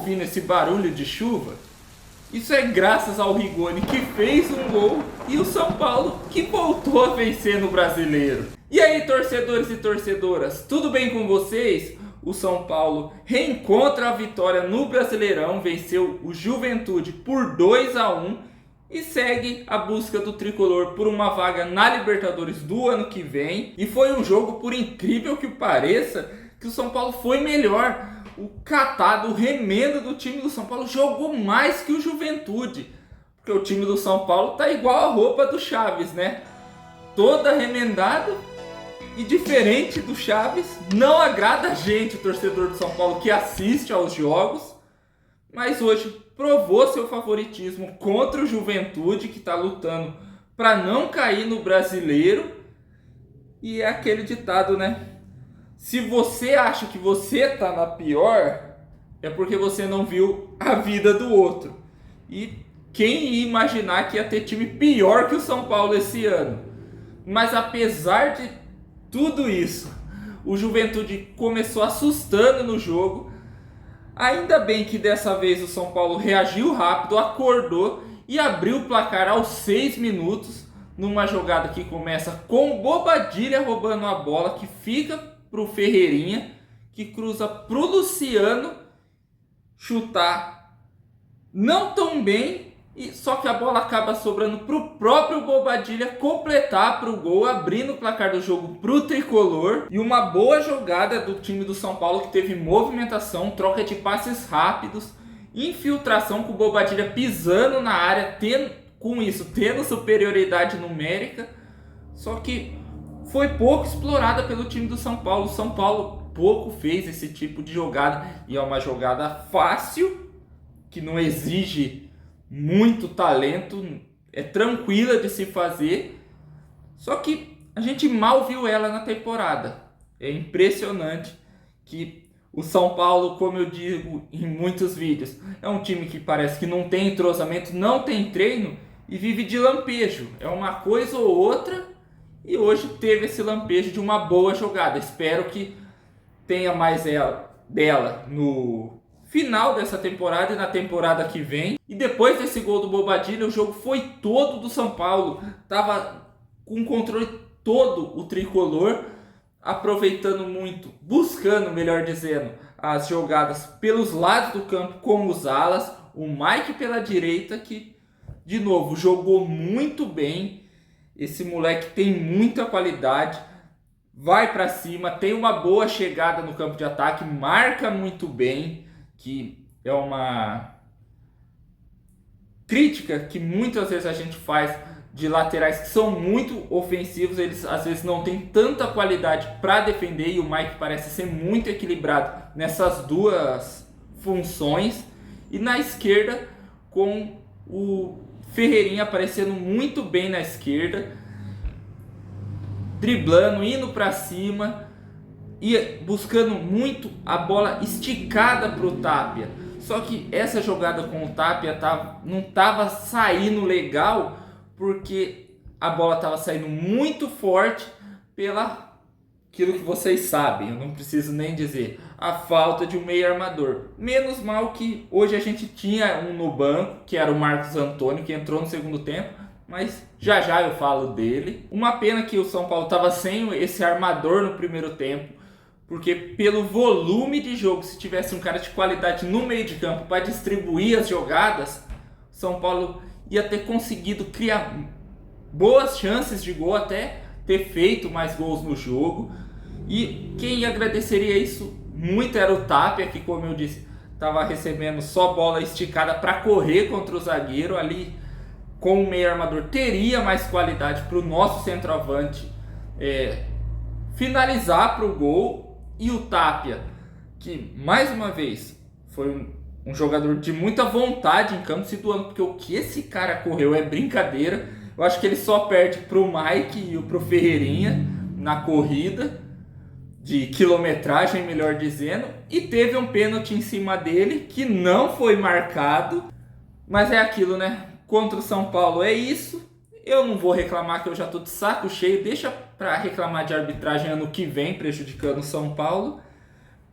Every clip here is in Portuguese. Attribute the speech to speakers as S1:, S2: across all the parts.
S1: ouvindo esse barulho de chuva? Isso é graças ao Rigoni, que fez um gol, e o São Paulo, que voltou a vencer no Brasileiro. E aí, torcedores e torcedoras, tudo bem com vocês? O São Paulo reencontra a vitória no Brasileirão, venceu o Juventude por 2-1 e segue a busca do tricolor por uma vaga na Libertadores do ano que vem. E foi um jogo, por incrível que pareça, que o São Paulo foi melhor. O catado, o remendo do time do São Paulo jogou mais que o Juventude. Porque o time do São Paulo tá igual a roupa do Chaves, né? Toda remendada. E diferente do Chaves, não agrada a gente, o torcedor do São Paulo, que assiste aos jogos. Mas hoje provou seu favoritismo contra o Juventude, que está lutando para não cair no Brasileiro. E é aquele ditado, né? Se você acha que você tá na pior, é porque você não viu a vida do outro. E quem ia imaginar que ia ter time pior que o São Paulo esse ano? Mas apesar de tudo isso, o Juventude começou assustando no jogo. Ainda bem que dessa vez o São Paulo reagiu rápido, acordou e abriu o placar aos 6 minutos. Numa jogada que começa com Bobadilha roubando a bola, que fica pro Ferreirinha, que cruza pro Luciano chutar não tão bem, só que a bola acaba sobrando pro próprio Bobadilha completar pro gol, abrindo o placar do jogo pro tricolor. E uma boa jogada do time do São Paulo, que teve movimentação, troca de passes rápidos, infiltração com o Bobadilha pisando na área, tendo superioridade numérica. Só que foi pouco explorada pelo time do São Paulo. O São Paulo pouco fez esse tipo de jogada. E é uma jogada fácil, que não exige muito talento. É tranquila de se fazer. Só que a gente mal viu ela na temporada. É impressionante que o São Paulo, como eu digo em muitos vídeos, é um time que parece que não tem entrosamento, não tem treino e vive de lampejo. É uma coisa ou outra. E hoje teve esse lampejo de uma boa jogada. Espero que tenha mais dela no final dessa temporada e na temporada que vem. E depois desse gol do Bobadilha, o jogo foi todo do São Paulo. Tava com o controle todo o tricolor, aproveitando muito, buscando, melhor dizendo, as jogadas pelos lados do campo com os alas. O Mike pela direita, que de novo jogou muito bem. Esse moleque tem muita qualidade, vai para cima, tem uma boa chegada no campo de ataque, marca muito bem, que é uma crítica que muitas vezes a gente faz de laterais que são muito ofensivos. Eles às vezes não têm tanta qualidade para defender, e o Mike parece ser muito equilibrado nessas duas funções. E na esquerda, com o Ferreirinha aparecendo muito bem na esquerda, driblando, indo para cima e buscando muito a bola esticada para o Tapia. Só que essa jogada com o Tapia não estava saindo legal, porque a bola estava saindo muito forte aquilo que vocês sabem, eu não preciso nem dizer, a falta de um meio armador. Menos mal que hoje a gente tinha um no banco, que era o Marcos Antônio, que entrou no segundo tempo, mas já já eu falo dele. Uma pena que o São Paulo estava sem esse armador no primeiro tempo, porque pelo volume de jogo, se tivesse um cara de qualidade no meio de campo para distribuir as jogadas, o São Paulo ia ter conseguido criar boas chances de gol, até ter feito mais gols no jogo. E quem agradeceria isso muito era o Tapia, que, como eu disse, estava recebendo só bola esticada para correr contra o zagueiro. Ali, com o meio armador, teria mais qualidade para o nosso centroavante finalizar para o gol. E o Tapia, que mais uma vez foi um jogador de muita vontade em campo, se doando, porque o que esse cara correu é brincadeira. Eu acho que ele só perde para o Mike e para o Ferreirinha na corrida de quilometragem, melhor dizendo. E teve um pênalti em cima dele que não foi marcado. Mas é aquilo, né? Contra o São Paulo é isso. Eu não vou reclamar, que eu já tô de saco cheio. Deixa para reclamar de arbitragem ano que vem, prejudicando o São Paulo.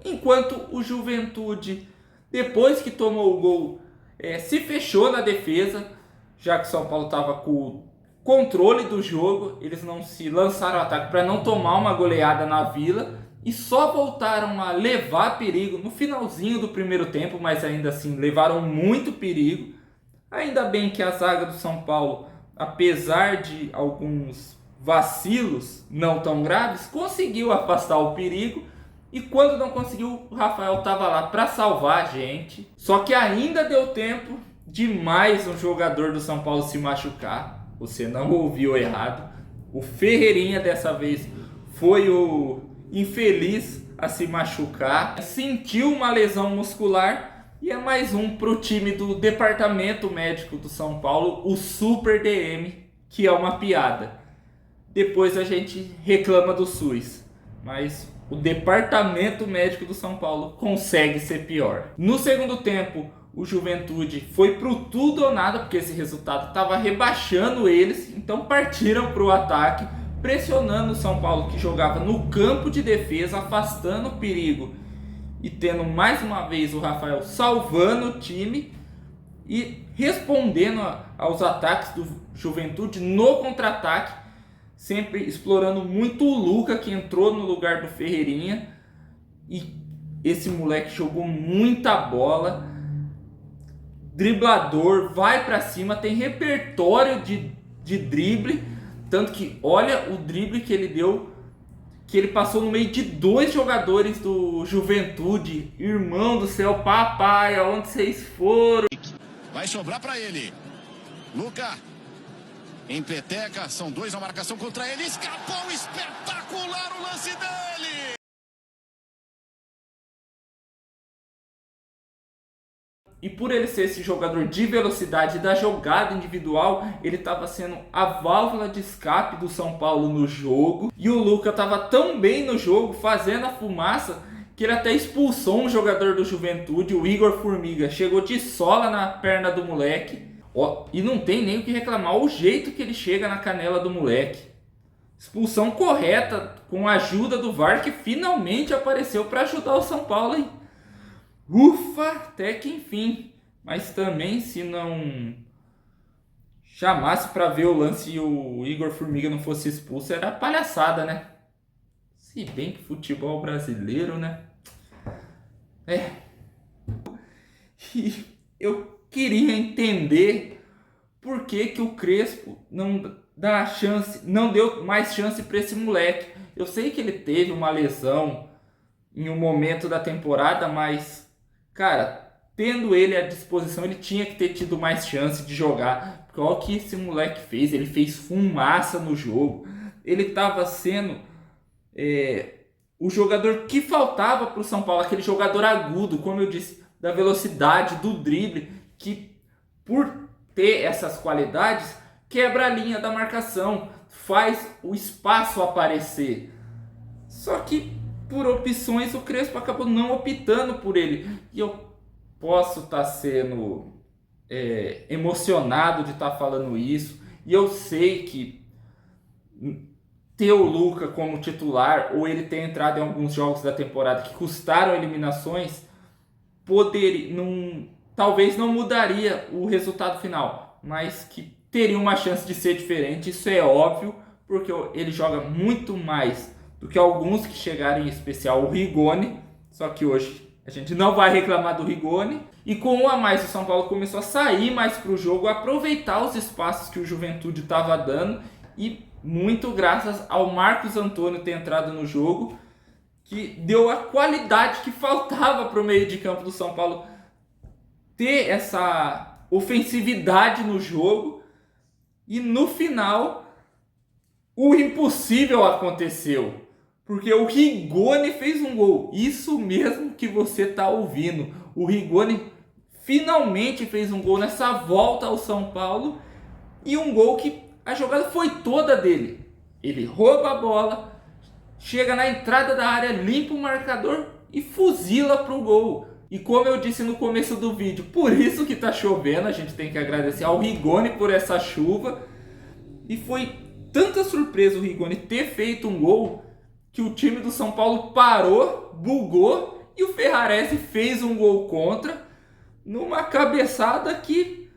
S1: Enquanto o Juventude Depois que tomou o gol, se fechou na defesa, já que o São Paulo estava com o controle do jogo. Eles não se lançaram ao ataque para não tomar uma goleada na Vila e só voltaram a levar perigo no finalzinho do primeiro tempo, mas ainda assim levaram muito perigo. Ainda bem que a zaga do São Paulo, apesar de alguns vacilos não tão graves, conseguiu afastar o perigo. E quando não conseguiu, o Rafael estava lá para salvar a gente. Só que ainda deu tempo de mais um jogador do São Paulo se machucar. Você não ouviu errado. O Ferreirinha dessa vez foi o infeliz a se machucar. Sentiu uma lesão muscular e é mais um para o time do departamento médico do São Paulo, o Super DM, que é uma piada. Depois a gente reclama do SUS, mas o departamento médico do São Paulo consegue ser pior. No segundo tempo, o Juventude foi pro tudo ou nada, porque esse resultado estava rebaixando eles, então partiram para o ataque, pressionando o São Paulo, que jogava no campo de defesa, afastando o perigo e tendo mais uma vez o Rafael salvando o time e respondendo aos ataques do Juventude no contra-ataque, sempre explorando muito o Luca, que entrou no lugar do Ferreirinha. E esse moleque jogou muita bola, driblador, vai pra cima, tem repertório de drible, tanto que olha o drible que ele deu, que ele passou no meio de dois jogadores do Juventude. Irmão do céu, papai, aonde vocês foram?
S2: Vai sobrar pra ele, Luca. Em peteca, são dois na marcação contra ele. Escapou, espetacular o lance dele!
S1: E por ele ser esse jogador de velocidade da jogada individual, ele estava sendo a válvula de escape do São Paulo no jogo. E o Luca estava tão bem no jogo, fazendo a fumaça, que ele até expulsou um jogador do Juventude, o Igor Formiga. Chegou de sola na perna do moleque. E não tem nem o que reclamar, o jeito que ele chega na canela do moleque. Expulsão correta, com a ajuda do VAR, que finalmente apareceu para ajudar o São Paulo, hein? Ufa, até que enfim. Mas também, se não chamasse para ver o lance e o Igor Formiga não fosse expulso, era palhaçada, né? Se bem que futebol brasileiro, né? E eu queria entender por que o Crespo não dá chance, não deu mais chance para esse moleque. Eu sei que ele teve uma lesão em um momento da temporada, mas, cara, tendo ele à disposição, ele tinha que ter tido mais chance de jogar. Porque olha o que esse moleque fez, ele fez fumaça no jogo. Ele estava sendo o jogador que faltava para o São Paulo, aquele jogador agudo, como eu disse, da velocidade, do drible, que por ter essas qualidades, quebra a linha da marcação, faz o espaço aparecer. Só que por opções o Crespo acabou não optando por ele. E eu posso estar sendo emocionado de estar falando isso, e eu sei que ter o Luca como titular, ou ele ter entrado em alguns jogos da temporada que custaram eliminações, talvez não mudaria o resultado final, mas que teria uma chance de ser diferente. Isso é óbvio, porque ele joga muito mais do que alguns que chegaram, em especial o Rigoni. Só que hoje a gente não vai reclamar do Rigoni. E com um a mais, o São Paulo começou a sair mais para o jogo, aproveitar os espaços que o Juventude estava dando, e muito graças ao Marcos Antônio ter entrado no jogo, que deu a qualidade que faltava para o meio de campo do São Paulo ter essa ofensividade no jogo. E no final, o impossível aconteceu, porque o Rigoni fez um gol. Isso mesmo que você está ouvindo. O Rigoni finalmente fez um gol nessa volta ao São Paulo, e um gol que a jogada foi toda dele. Ele rouba a bola, chega na entrada da área, limpa o marcador e fuzila para o gol. E como eu disse no começo do vídeo, por isso que está chovendo, a gente tem que agradecer ao Rigoni por essa chuva. E foi tanta surpresa o Rigoni ter feito um gol, que o time do São Paulo parou, bugou, e o Ferrarese fez um gol contra. numa cabeçada que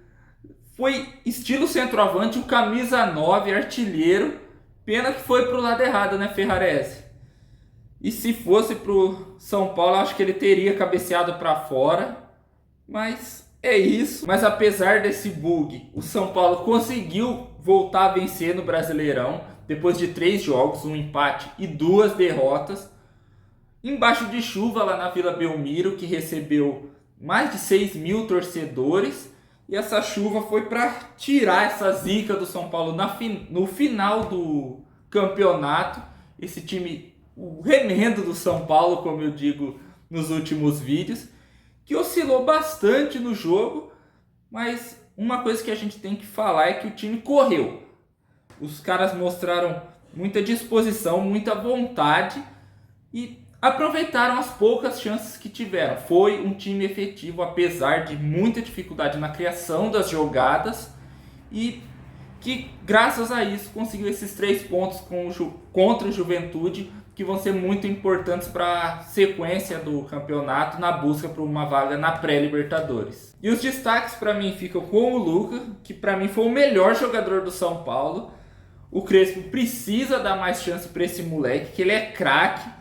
S1: foi estilo centroavante, o camisa 9, artilheiro. Pena que foi pro lado errado, né, Ferrarese? E se fosse pro São Paulo, acho que ele teria cabeceado para fora. Mas é isso. Mas apesar desse bug, o São Paulo conseguiu voltar a vencer no Brasileirão. Depois de 3 jogos, um empate e 2 derrotas. Embaixo de chuva lá na Vila Belmiro, que recebeu mais de 6 mil torcedores. E essa chuva foi para tirar essa zica do São Paulo no final do campeonato. Esse time, o remendo do São Paulo, como eu digo nos últimos vídeos, que oscilou bastante no jogo. Mas uma coisa que a gente tem que falar é que o time correu. Os caras mostraram muita disposição, muita vontade e aproveitaram as poucas chances que tiveram. Foi um time efetivo, apesar de muita dificuldade na criação das jogadas, e que graças a isso conseguiu esses 3 pontos contra o Juventude, que vão ser muito importantes para a sequência do campeonato na busca por uma vaga na pré-Libertadores. E os destaques para mim ficam com o Luca, que para mim foi o melhor jogador do São Paulo. O Crespo precisa dar mais chance para esse moleque, que ele é craque.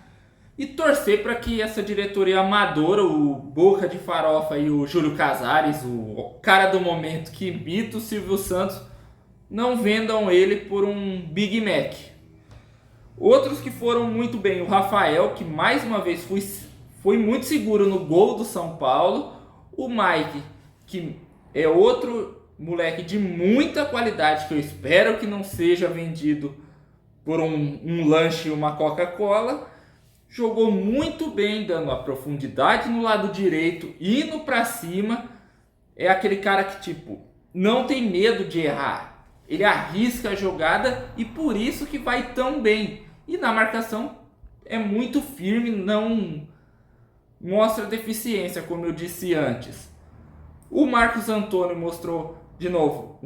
S1: E torcer para que essa diretoria amadora, o Boca de Farofa e o Júlio Casares, o cara do momento que imita o Silvio Santos, não vendam ele por um Big Mac. Outros que foram muito bem, o Rafael, que mais uma vez foi muito seguro no gol do São Paulo. O Mike, que é outro moleque de muita qualidade, que eu espero que não seja vendido por um lanche e uma Coca-Cola. Jogou muito bem, dando a profundidade no lado direito, indo para cima. É aquele cara que tipo não tem medo de errar. Ele arrisca a jogada e por isso que vai tão bem. E na marcação é muito firme, não mostra deficiência, como eu disse antes. O Marcos Antônio mostrou de novo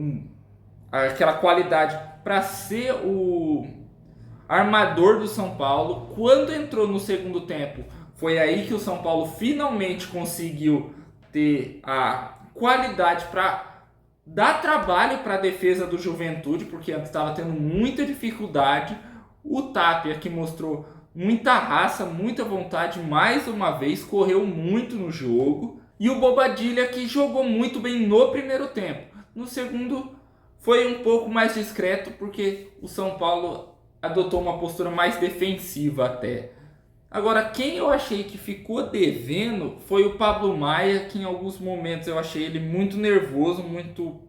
S1: aquela qualidade para ser o armador do São Paulo. Quando entrou no segundo tempo, foi aí que o São Paulo finalmente conseguiu ter a qualidade para dar trabalho para a defesa do Juventude, porque antes estava tendo muita dificuldade. O Tapia, que mostrou muita raça, muita vontade, mais uma vez, correu muito no jogo. E o Bobadilla, que jogou muito bem no primeiro tempo. No segundo foi um pouco mais discreto, porque o São Paulo adotou uma postura mais defensiva até. Agora, quem eu achei que ficou devendo foi o Pablo Maia, que em alguns momentos eu achei ele muito nervoso, muito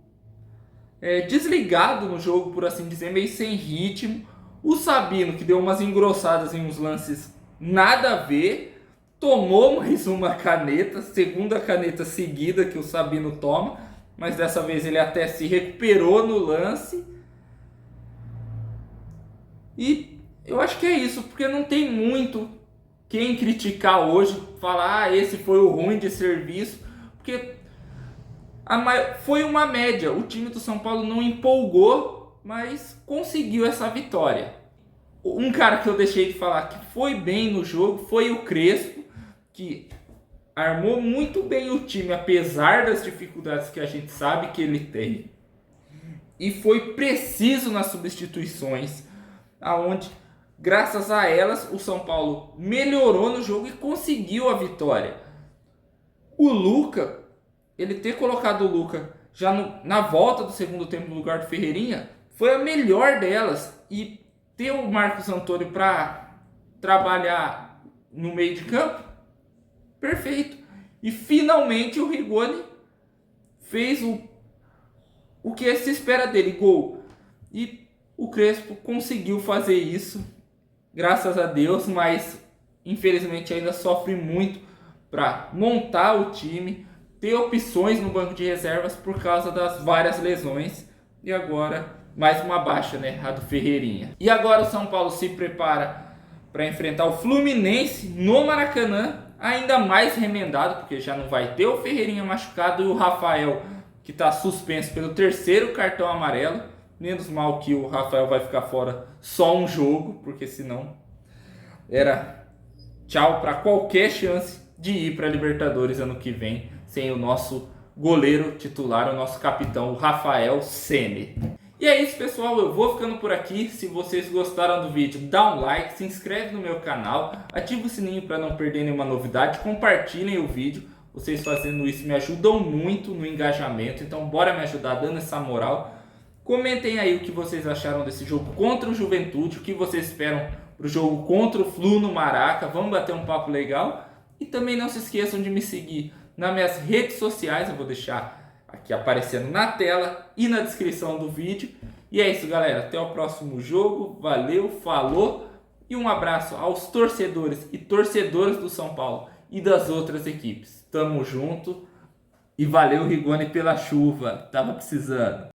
S1: desligado no jogo, por assim dizer, meio sem ritmo. O Sabino, que deu umas engrossadas em uns lances nada a ver, tomou mais uma caneta, segunda caneta seguida que o Sabino toma, mas dessa vez ele até se recuperou no lance. E eu acho que é isso, porque não tem muito quem criticar hoje, falar esse foi o ruim de serviço, porque foi uma média. O time do São Paulo não empolgou, mas conseguiu essa vitória. Um cara que eu deixei de falar que foi bem no jogo foi o Crespo, que armou muito bem o time, apesar das dificuldades que a gente sabe que ele tem. E foi preciso nas substituições, aonde, graças a elas, o São Paulo melhorou no jogo e conseguiu a vitória. O Luca, ele ter colocado o Luca já na volta do segundo tempo no lugar do Ferreirinha, foi a melhor delas. E ter o Marcos Antônio para trabalhar no meio de campo, perfeito. E finalmente o Rigoni fez o que se espera dele, gol. E o Crespo conseguiu fazer isso, graças a Deus, mas infelizmente ainda sofre muito para montar o time, ter opções no banco de reservas por causa das várias lesões. E agora mais uma baixa, né, a do Ferreirinha. E agora o São Paulo se prepara para enfrentar o Fluminense no Maracanã, ainda mais remendado, porque já não vai ter o Ferreirinha machucado e o Rafael, que está suspenso pelo 3º cartão amarelo. Menos mal que o Rafael vai ficar fora só um jogo, porque senão era tchau para qualquer chance de ir para a Libertadores ano que vem, sem o nosso goleiro titular, o nosso capitão, o Rafael Ceni. E é isso, pessoal, eu vou ficando por aqui. Se vocês gostaram do vídeo, dá um like, se inscreve no meu canal, ativa o sininho para não perder nenhuma novidade, compartilhem o vídeo. Vocês fazendo isso me ajudam muito no engajamento, então bora me ajudar dando essa moral. Comentem aí o que vocês acharam desse jogo contra o Juventude, o que vocês esperam para o jogo contra o Flu no Maraca. Vamos bater um papo legal. E também não se esqueçam de me seguir nas minhas redes sociais, eu vou deixar aqui aparecendo na tela e na descrição do vídeo. E é isso, galera, até o próximo jogo, valeu, falou e um abraço aos torcedores e torcedoras do São Paulo e das outras equipes. Tamo junto e valeu, Rigoni, pela chuva, tava precisando.